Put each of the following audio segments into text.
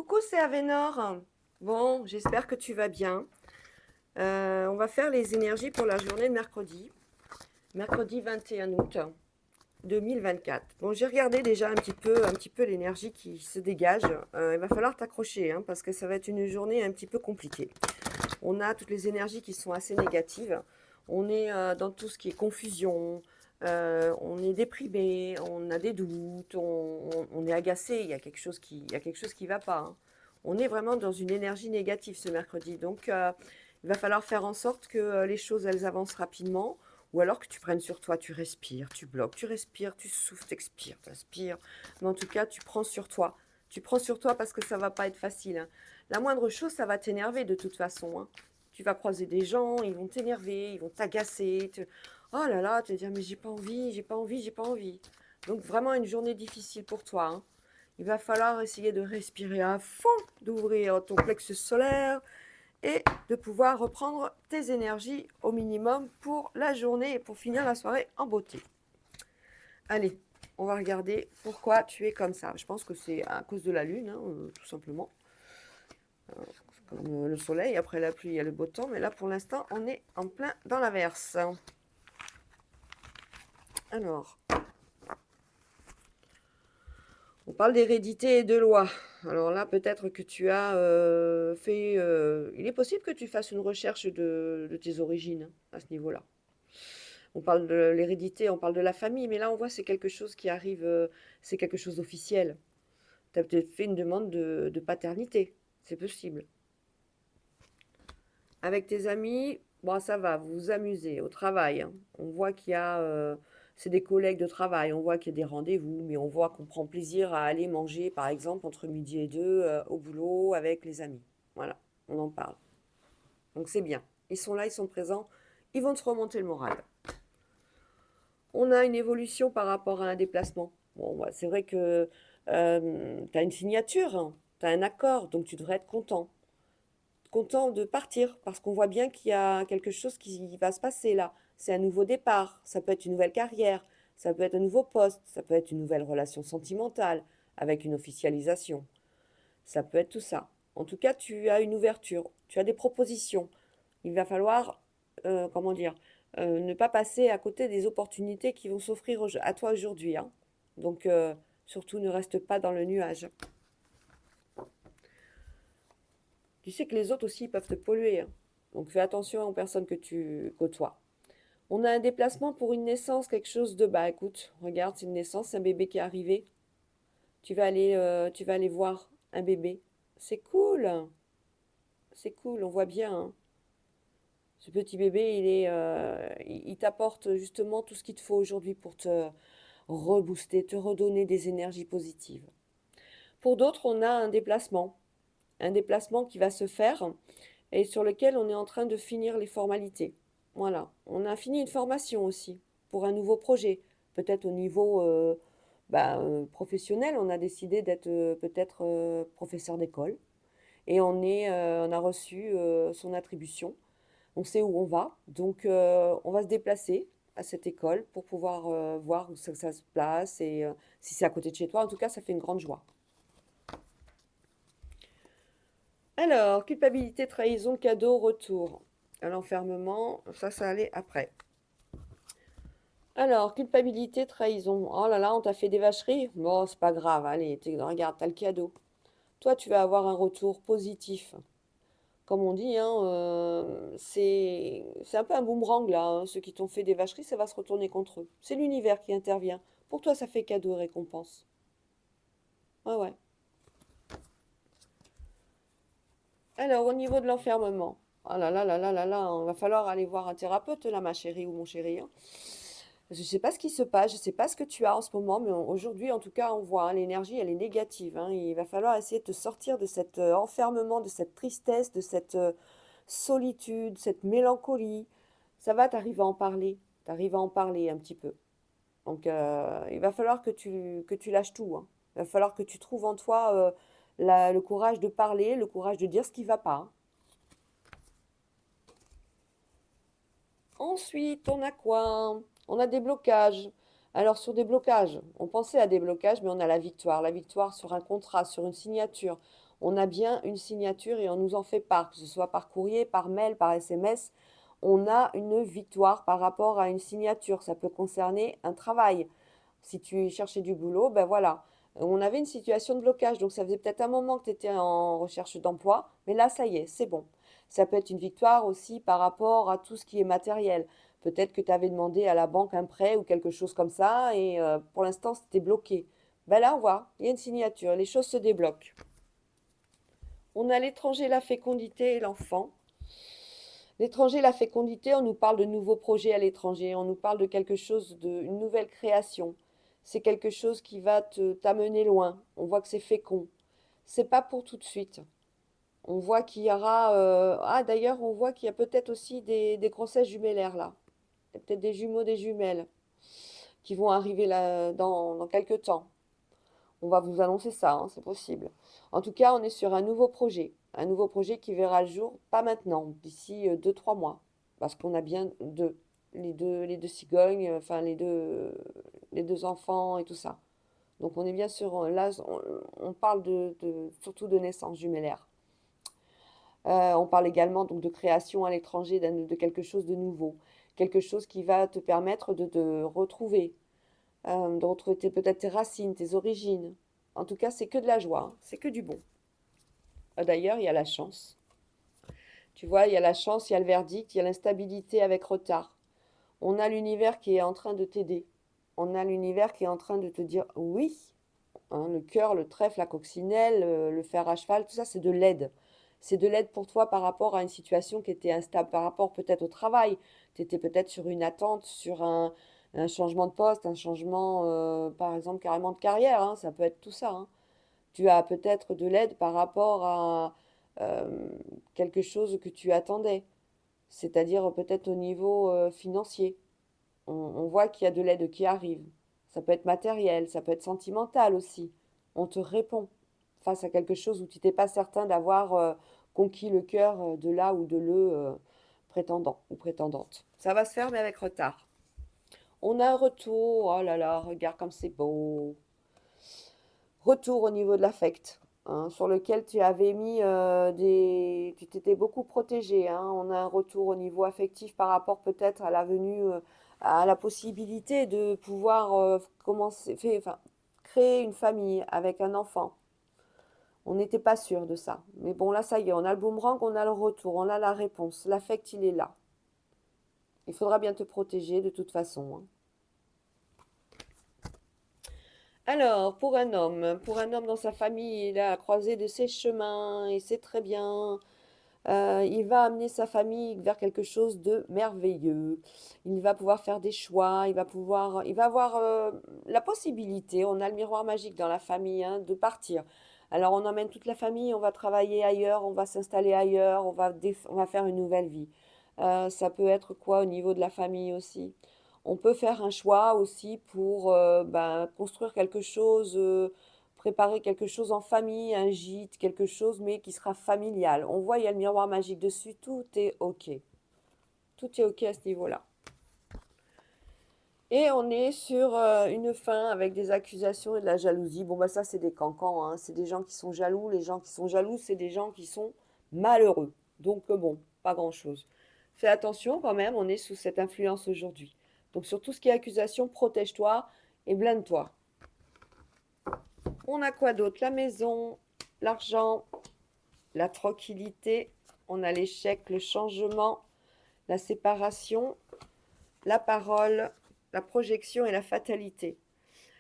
Coucou, c'est Avénor. Bon, j'espère que tu vas bien. On va faire les énergies pour la journée de mercredi 21 août 2024. Bon, j'ai regardé déjà un petit peu l'énergie qui se dégage. Il va falloir t'accrocher hein, parce que ça va être une journée un petit peu compliquée. On a toutes les énergies qui sont assez négatives. On est dans tout ce qui est confusion. On est déprimé, on a des doutes, on est agacé, il y a quelque chose qui va pas, hein. On est vraiment dans une énergie négative ce mercredi. Donc, il va falloir faire en sorte que les choses, elles avancent rapidement. Ou alors que tu prennes sur toi, tu respires, tu bloques, tu respires, tu souffles, t'expires, t'inspires. Mais en tout cas, tu prends sur toi. Tu prends sur toi parce que ça va pas être facile, hein. La moindre chose, ça va t'énerver de toute façon, hein. Tu vas croiser des gens, ils vont t'énerver, ils vont t'agacer. Oh là là, tu vas dire, mais j'ai pas envie, j'ai pas envie, j'ai pas envie. Donc vraiment une journée difficile pour toi, hein. Il va falloir essayer de respirer à fond, d'ouvrir ton plexus solaire et de pouvoir reprendre tes énergies au minimum pour la journée et pour finir la soirée en beauté. Allez, on va regarder pourquoi tu es comme ça. Je pense que c'est à cause de la lune, hein, tout simplement. Comme le soleil, après la pluie, il y a le beau temps, mais là pour l'instant, on est en plein dans l'averse. Alors, on parle d'hérédité et de loi. Alors là, peut-être que tu as fait... il est possible que tu fasses une recherche de tes origines hein, à ce niveau-là. On parle de l'hérédité, on parle de la famille, mais là, on voit c'est quelque chose qui arrive, c'est quelque chose d'officiel. Tu as peut-être fait une demande de paternité, c'est possible. Avec tes amis, bon, ça va, vous vous amusez au travail, hein. On voit qu'il y a, c'est des collègues de travail, on voit qu'il y a des rendez-vous, mais on voit qu'on prend plaisir à aller manger, par exemple, entre midi et deux, au boulot avec les amis. Voilà, on en parle. Donc c'est bien. Ils sont là, ils sont présents, ils vont te remonter le moral. On a une évolution par rapport à un déplacement. Bon, bah, c'est vrai que tu as une signature, hein, tu as un accord, donc tu devrais être content de partir parce qu'on voit bien qu'il y a quelque chose qui va se passer là. C'est un nouveau départ, ça peut être une nouvelle carrière, ça peut être un nouveau poste, ça peut être une nouvelle relation sentimentale avec une officialisation. Ça peut être tout ça. En tout cas, tu as une ouverture, tu as des propositions. Il va falloir, comment dire, ne pas passer à côté des opportunités qui vont s'offrir à toi aujourd'hui, hein. Donc, surtout, ne reste pas dans le nuage. Tu sais que les autres aussi peuvent te polluer, hein. Donc fais attention aux personnes que tu côtoies. On a un déplacement pour une naissance, quelque chose de bah écoute, regarde, c'est une naissance, c'est un bébé qui est arrivé. Tu vas aller voir un bébé. C'est cool, on voit bien, hein. Ce petit bébé, il t'apporte justement tout ce qu'il te faut aujourd'hui pour te rebooster, te redonner des énergies positives. Pour d'autres, on a un déplacement qui va se faire et sur lequel on est en train de finir les formalités. Voilà, on a fini une formation aussi pour un nouveau projet. Peut-être au niveau professionnel, on a décidé d'être peut-être professeur d'école et on a reçu son attribution. On sait où on va, donc on va se déplacer à cette école pour pouvoir voir où ça se place et si c'est à côté de chez toi, en tout cas, ça fait une grande joie. Alors, culpabilité, trahison, cadeau, retour. À l'enfermement, ça allait après. Alors, culpabilité, trahison. Oh là là, on t'a fait des vacheries? Bon, c'est pas grave, allez, regarde, t'as le cadeau. Toi, tu vas avoir un retour positif. Comme on dit, hein, c'est un peu un boomerang là, hein. Ceux qui t'ont fait des vacheries, ça va se retourner contre eux. C'est l'univers qui intervient. Pour toi, ça fait cadeau et récompense. Ouais, ouais. Alors, au niveau de l'enfermement. Oh là là là là là là, on va falloir aller voir un thérapeute là, ma chérie ou mon chéri, hein. Je ne sais pas ce qui se passe, je ne sais pas ce que tu as en ce moment, mais aujourd'hui, en tout cas, on voit hein, l'énergie, elle est négative, hein. Il va falloir essayer de te sortir de cet enfermement, de cette tristesse, de cette solitude, cette mélancolie. Ça va, t'arrives à en parler. T'arrives à en parler un petit peu. Donc, il va falloir que tu lâches tout, hein. Il va falloir que tu trouves en toi le courage de parler, le courage de dire ce qui ne va pas, hein. Ensuite, on a quoi? On a des blocages. Alors, sur des blocages, on pensait à des blocages, mais on a la victoire. La victoire sur un contrat, sur une signature. on a bien une signature et on nous en fait part, que ce soit par courrier, par mail, par SMS. On a une victoire par rapport à une signature. Ça peut concerner un travail. Si tu cherchais du boulot, ben voilà. On avait une situation de blocage, donc ça faisait peut-être un moment que tu étais en recherche d'emploi, mais là, ça y est, c'est bon. Ça peut être une victoire aussi par rapport à tout ce qui est matériel. Peut-être que tu avais demandé à la banque un prêt ou quelque chose comme ça, et pour l'instant, c'était bloqué. Ben là, on voit, il y a une signature, les choses se débloquent. On a l'étranger, la fécondité et l'enfant. L'étranger, la fécondité, on nous parle de nouveaux projets à l'étranger, on nous parle de quelque chose, une nouvelle création. C'est quelque chose qui va t'amener loin. On voit que c'est fécond. C'est pas pour tout de suite. On voit qu'il y aura. Ah, d'ailleurs, on voit qu'il y a peut-être aussi des grossesses jumellaires là. Il y a peut-être des jumeaux, des jumelles qui vont arriver là dans quelques temps. On va vous annoncer ça, hein, c'est possible. En tout cas, on est sur un nouveau projet. Un nouveau projet qui verra le jour, pas maintenant, d'ici 2-3 mois. Parce qu'on a bien les deux cigognes, enfin les deux enfants et tout ça. Donc on est bien sûr, là, on parle surtout de naissance jumellaire. On parle également donc de création à l'étranger, de quelque chose de nouveau. Quelque chose qui va te permettre de retrouver peut-être tes racines, tes origines. En tout cas, c'est que de la joie, hein, c'est que du bon. Ah, d'ailleurs, il y a la chance. Tu vois, il y a la chance, il y a le verdict, il y a l'instabilité avec retard. On a l'univers qui est en train de t'aider. On a l'univers qui est en train de te dire oui. Hein, le cœur, le trèfle, la coccinelle, le fer à cheval, tout ça, c'est de l'aide. C'est de l'aide pour toi par rapport à une situation qui était instable, par rapport peut-être au travail. Tu étais peut-être sur une attente, sur un changement de poste, un changement, par exemple, carrément de carrière. Hein, ça peut être tout ça. Hein. Tu as peut-être de l'aide par rapport à quelque chose que tu attendais, c'est-à-dire peut-être au niveau financier. On voit qu'il y a de l'aide qui arrive. Ça peut être matériel, ça peut être sentimental aussi. On te répond face à quelque chose où tu n'étais pas certain d'avoir conquis le cœur de là ou de le prétendant ou prétendante. Ça va se faire, mais avec retard. On a un retour. Oh là là, regarde comme c'est beau. Retour au niveau de l'affect, hein, sur lequel tu avais mis tu t'étais beaucoup protégé. Hein. On a un retour au niveau affectif par rapport peut-être à la venue, à la possibilité de pouvoir enfin, créer une famille avec un enfant. On n'était pas sûr de ça. Mais bon, là, ça y est, on a le boomerang, on a le retour, on a la réponse. L'affect, il est là. Il faudra bien te protéger de toute façon. Hein. Alors, pour un homme dans sa famille, il a croisé de ses chemins et c'est très bien. Il va amener sa famille vers quelque chose de merveilleux. Il va pouvoir faire des choix, il va avoir la possibilité, on a le miroir magique dans la famille, hein, de partir. Alors on emmène toute la famille, on va travailler ailleurs, on va s'installer ailleurs, on va faire une nouvelle vie. Ça peut être quoi au niveau de la famille aussi? On peut faire un choix aussi pour ben, construire quelque chose, préparer quelque chose en famille, un gîte, quelque chose, mais qui sera familial. On voit, il y a le miroir magique dessus, tout est OK. Tout est OK à ce niveau-là. Et on est sur une fin avec des accusations et de la jalousie. Bon, bah ça, c'est des cancans, hein. C'est des gens qui sont jaloux. Les gens qui sont jaloux, c'est des gens qui sont malheureux. Donc, bon, pas grand-chose. Fais attention quand même, on est sous cette influence aujourd'hui. Donc, sur tout ce qui est accusation, protège-toi et blinde-toi. On a quoi d'autre? La maison, l'argent, la tranquillité. On a l'échec, le changement, la séparation, la parole, la projection et la fatalité.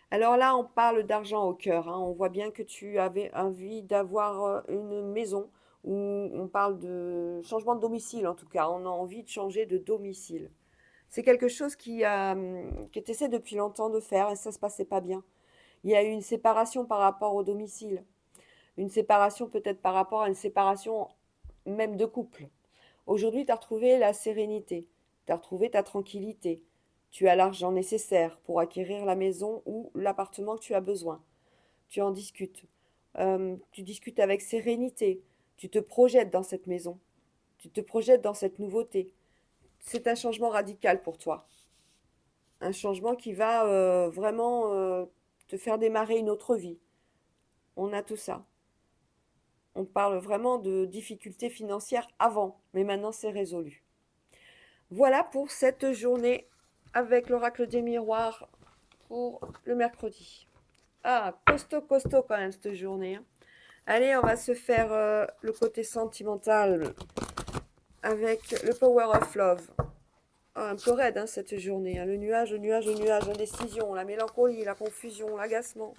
Alors là, on parle d'argent au cœur. Hein. On voit bien que tu avais envie d'avoir une maison où on parle de changement de domicile en tout cas. On a envie de changer de domicile. C'est quelque chose que tu essaies depuis longtemps de faire et ça ne se passait pas bien. Il y a eu une séparation par rapport au domicile. Une séparation peut-être par rapport à une séparation même de couple. Aujourd'hui, tu as retrouvé la sérénité, tu as retrouvé ta tranquillité, tu as l'argent nécessaire pour acquérir la maison ou l'appartement que tu as besoin. Tu en discutes. Tu discutes avec sérénité. Tu te projettes dans cette maison. Tu te projettes dans cette nouveauté. C'est un changement radical pour toi. Un changement qui va vraiment te faire démarrer une autre vie. On a tout ça. On parle vraiment de difficultés financières avant, mais maintenant c'est résolu. Voilà pour cette journée avec l'oracle des miroirs pour le mercredi. Ah, costaud, costaud quand même cette journée, hein. Allez, on va se faire le côté sentimental avec le Power of Love. Ah, un peu raide hein, cette journée, hein. Le nuage, le nuage, le nuage, l'indécision, la mélancolie, la confusion, l'agacement.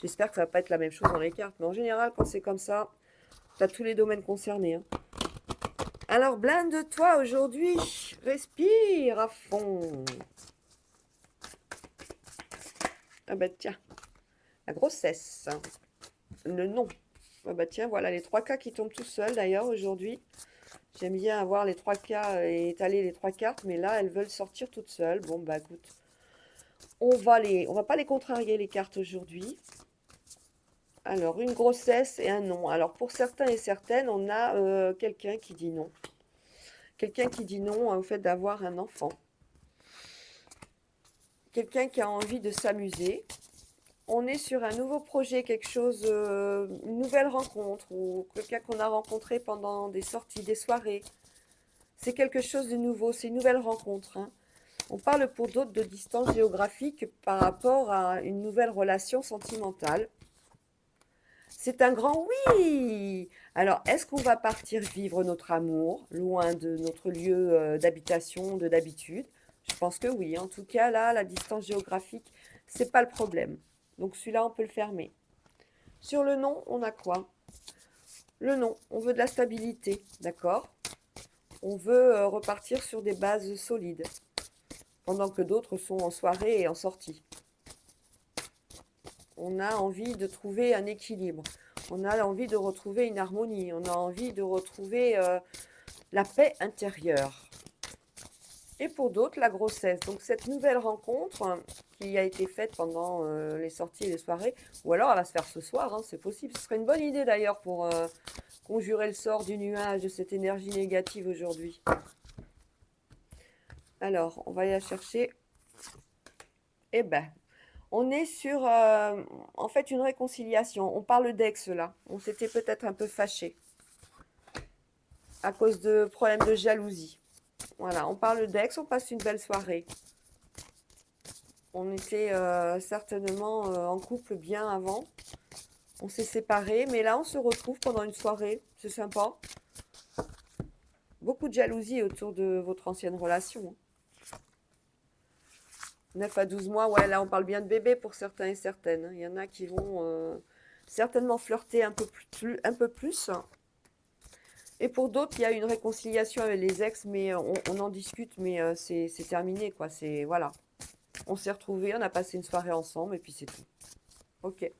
J'espère que ça va pas être la même chose dans les cartes, mais en général, quand c'est comme ça, tu as tous les domaines concernés, hein. Alors, blinde-toi aujourd'hui, respire à fond. Ah bah tiens, la grossesse, le nom. Ah bah tiens, voilà les 3 cas qui tombent tout seuls d'ailleurs aujourd'hui. J'aime bien avoir les 3 cas et étaler les 3 cartes, mais là, elles veulent sortir toutes seules. Bon, bah écoute, on va pas les contrarier les cartes aujourd'hui. Alors, une grossesse et un non. Alors, pour certains et certaines, on a quelqu'un qui dit non. Quelqu'un qui dit non au fait d'avoir un enfant. Quelqu'un qui a envie de s'amuser. On est sur un nouveau projet, quelque chose, une nouvelle rencontre, ou quelqu'un qu'on a rencontré pendant des sorties, des soirées. C'est quelque chose de nouveau, c'est une nouvelle rencontre, hein. On parle pour d'autres de distance géographique par rapport à une nouvelle relation sentimentale. C'est un grand oui. Alors, est-ce qu'on va partir vivre notre amour loin de notre lieu d'habitation, de d'habitude? Je pense que oui. En tout cas, là, la distance géographique, c'est pas le problème. Donc celui-là, on peut le fermer. Sur le nom, on a quoi? Le nom, on veut de la stabilité, d'accord? On veut repartir sur des bases solides, pendant que d'autres sont en soirée et en sortie. On a envie de trouver un équilibre. On a envie de retrouver une harmonie. On a envie de retrouver la paix intérieure. Et pour d'autres, la grossesse. Donc cette nouvelle rencontre qui a été faite pendant les sorties et les soirées, ou alors elle va se faire ce soir, hein, c'est possible. Ce serait une bonne idée d'ailleurs pour conjurer le sort du nuage, de cette énergie négative aujourd'hui. Alors, on va aller la chercher. Eh ben, on est sur en fait une réconciliation. On parle d'ex là. On s'était peut-être un peu fâché à cause de problèmes de jalousie. Voilà, on parle d'ex, on passe une belle soirée. On était certainement en couple bien avant. On s'est séparés, mais là on se retrouve pendant une soirée. C'est sympa. Beaucoup de jalousie autour de votre ancienne relation. 9 à 12 mois, ouais, là on parle bien de bébé pour certains et certaines. Il y en a qui vont certainement flirter un peu plus. Et pour d'autres, il y a une réconciliation avec les ex, mais on en discute, mais c'est terminé, quoi. C'est, voilà. On s'est retrouvés, on a passé une soirée ensemble, et puis c'est tout. Ok.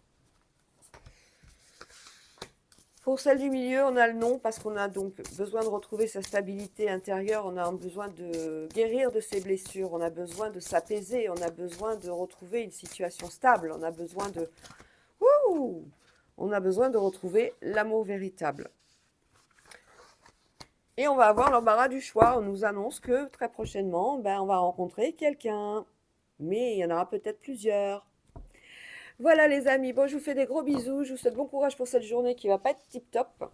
Pour celle du milieu, on a le non, parce qu'on a donc besoin de retrouver sa stabilité intérieure, on a besoin de guérir de ses blessures, on a besoin de s'apaiser, on a besoin de retrouver une situation stable, on a besoin de... Wouh, on a besoin de retrouver l'amour véritable. Et on va avoir l'embarras du choix. On nous annonce que très prochainement, on va rencontrer quelqu'un. Mais il y en aura peut-être plusieurs. Voilà les amis, bon je vous fais des gros bisous. Je vous souhaite bon courage pour cette journée qui va pas être tip top.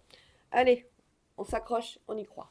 Allez, on s'accroche, on y croit.